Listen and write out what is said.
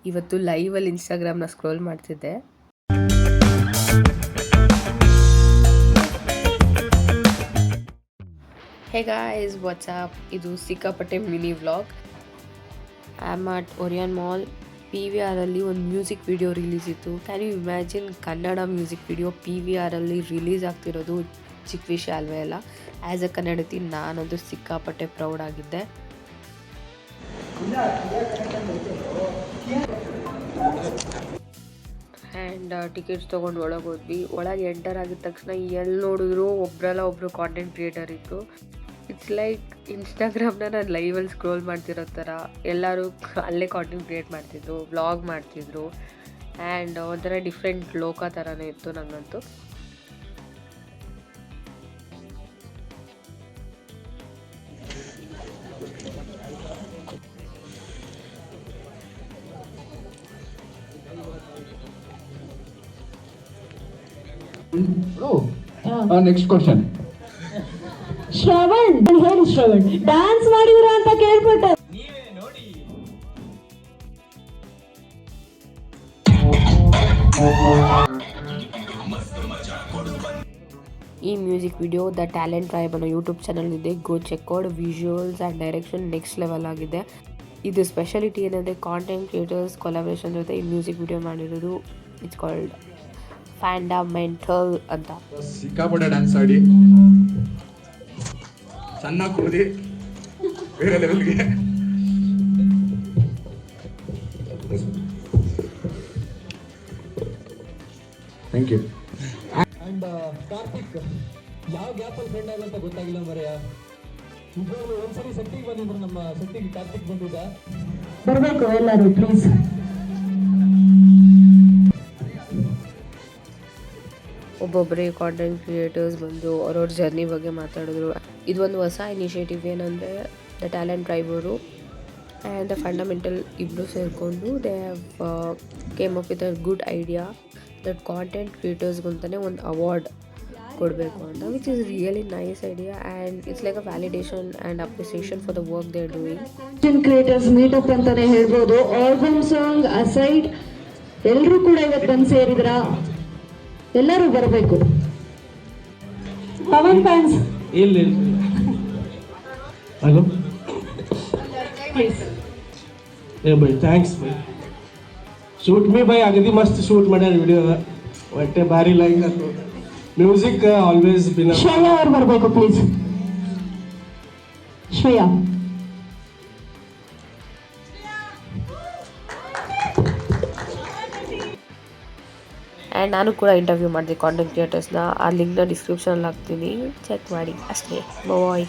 ಇವತ್ತು ಲೈವಲ್ಲಿ ಇನ್ಸ್ಟಾಗ್ರಾಮ್ನ ಸ್ಕ್ರೋಲ್ ಮಾಡ್ತಿದ್ದೆ. Hey guys, what's up. ಇದು ಸಿಕ್ಕಾಪಟ್ಟೆ mini vlog. I am at Orion mall. PVR ಅಲ್ಲಿ ಒಂದು ಮ್ಯೂಸಿಕ್ ವಿಡಿಯೋ ರಿಲೀಸ್ ಇತ್ತು. Can you imagine Kannada music video PVR ಅಲ್ಲಿ ರಿಲೀಸ್ ಆಗ್ತಿರೋದು ಚಿಕ್ಕ ವಿಷಯ ಅಲ್ವೇ ಅಲ್ಲ. ಆ್ಯಸ್ ಅ ಕನ್ನಡತಿ ನಾನಂತೂ ಸಿಕ್ಕಾಪಟ್ಟೆ ಪ್ರೌಡ್ ಆಗಿದ್ದೆ. ಆ್ಯಂಡ್ ಟಿಕೆಟ್ಸ್ ತೊಗೊಂಡು ಒಳಗೆ ಹೋದ್ವಿ. ಒಳಗೆ ಎಂಟರ್ ಆಗಿದ ತಕ್ಷಣ ಎಲ್ಲಿ ನೋಡಿದ್ರು ಒಬ್ಬರು ಕಾಂಟೆಂಟ್ ಕ್ರಿಯೇಟರ್ ಇತ್ತು. ಇಟ್ಸ್ ಲೈಕ್ ಇನ್ಸ್ಟಾಗ್ರಾಮ್ನ ನಾನು ಲೈವಲ್ಲಿ ಸ್ಕ್ರೋಲ್ ಮಾಡ್ತಿರೋ ಥರ ಎಲ್ಲರೂ ಅಲ್ಲೇ ಕಾಂಟೆಂಟ್ ಕ್ರಿಯೇಟ್ ಮಾಡ್ತಿದ್ರು, ವ್ಲಾಗ್ ಮಾಡ್ತಿದ್ರು. ಆ್ಯಂಡ್ ಒಂಥರ ಡಿಫ್ರೆಂಟ್ ಲೋಕ ಥರನೇ ಇತ್ತು ನನಗಂತೂ. Next question. ಶ್ರವಣ್ ಹೇಳಿ, ಶ್ರವಣ್ ಡ್ಯಾನ್ಸ್ ಮಾಡಿದ್ರ ಅಂತ ಕೇಳ್ಪಟ್ಟೆ. ಈ music video the talent tribe ಅನ್ನೋ ಯೂಟ್ಯೂಬ್ ಚಾನಲ್ ಇದೆ. Go check out. Visuals and direction next level ಆಗಿದೆ. ಇದು ಸ್ಪೆಷಾಲಿಟಿ ಏನಂದರೆ ಕಾಂಟೆಂಟ್ ಕ್ರಿಯೇಟರ್ಸ್ ಕೊಲಾಬ್ರೇಷನ್ ಜೊತೆ ಈ ಮ್ಯೂಸಿಕ್ ವಿಡಿಯೋ ಮಾಡಿರೋದು. ಇಟ್ಸ್ ಕಾಲ್ಡ್ ಫ್ಯಾಂಡಮೆಂಟಲ್ ಅಂತ. ಸಿಕ್ಕಾಪಟ್ಟೆ ಡ್ಯಾನ್ಸ್ ಆಡಿ ಚೆನ್ನಾಗಿ ಕೂದಿ ಬೇರೆ ಲೆವೆಲ್ಗೆ. Thank you. ಅಂಡ್ ಕಾರ್ತಿಕ್ ಯಾವ ಗ್ಯಾಪಲ್ಲಿ ಫ್ರೆಂಡ್ ಆಗಂತ ಗೊತ್ತಾಗಿಲ್ಲ ಮರೆಯ. ಇಬ್ಬರು ಒಂದ್ಸರಿ ಸೆಟ್ಟಿಗೆ ಬಂದಿದ್ರು, ನಮ್ಮ ಸೆಟ್ಟಿಗೆ ಕಾರ್ತಿಕ್ ಬಂದಿದ್ದ. ಬರ್ಬೇಕು ಎಲ್ಲರೂ ಪ್ಲೀಸ್. ಒಬ್ಬೊಬ್ಬರೇ ಕಾಂಟೆಂಟ್ ಕ್ರಿಯೇಟರ್ಸ್ ಬಂದು ಅವ್ರವ್ರ ಜರ್ನಿ ಬಗ್ಗೆ ಮಾತಾಡಿದ್ರು. ಇದು ಒಂದು ಹೊಸ ಇನಿಷಿಯೇಟಿವ್. ಏನಂದರೆ ದ ಟ್ಯಾಲೆಂಟ್ ಟ್ರೈಬ್ ಅವರು ಆ್ಯಂಡ್ ದ ಫಂಡಮೆಂಟಲ್ ಇಬ್ಬರು ಸೇರಿಕೊಂಡು they have came up with a good idea that content ಕ್ರಿಯೇಟರ್ಸ್ಗಂತಲೇ ಒಂದು ಅವಾರ್ಡ್ ಕೊಡಬೇಕು ಅಂತ, which is really nice idea. And it's like a validation and appreciation for the work they are doing. Content creators meetup ಅಂತಾನೆ ಹೇಳ್ಬೋದು. Album song aside ಎಲ್ಲರೂ ಕೂಡ ಇವತ್ತು ಬಂದು ಸೇರಿದ್ರ. ಎಲ್ಲರೂ ಬರಬೇಕು. ಪವನ್ ಫ್ಯಾನ್ಸ್ ಇಲ್ಲ ಹಲೋ ಏ bye thanks by. Shoot me by ಅಗದಿ ಮಸ್ತ್ ಶೂಟ್ ಮಾಡ್ಯಾರ ವಿಡಿಯೋ. ಒಟ್ಟೆ ಭಾರಿ ಲೈಕ್ ಆಯ್ತು. Music always been. ಶ್ರೇಯಾ ಅವ್ರು ಬರಬೇಕು ಪ್ಲೀಸ್. ಶ್ರೇಯಾ ಆ್ಯಂಡ್ ನಾನು ಕೂಡ ಇಂಟರ್ವ್ಯೂ ಮಾಡಿದೆ ಕಾಂಟೆಂಟ್ ಕ್ರಿಯೇಟರ್ಸ್ನ. ಆ ಲಿಂಕ್ನ ಡಿಸ್ಕ್ರಿಪ್ಷನಲ್ಲಿ ಹಾಕ್ತೀನಿ, ಚೆಕ್ ಮಾಡಿ ಅಷ್ಟೇ. ಬಾಯ್.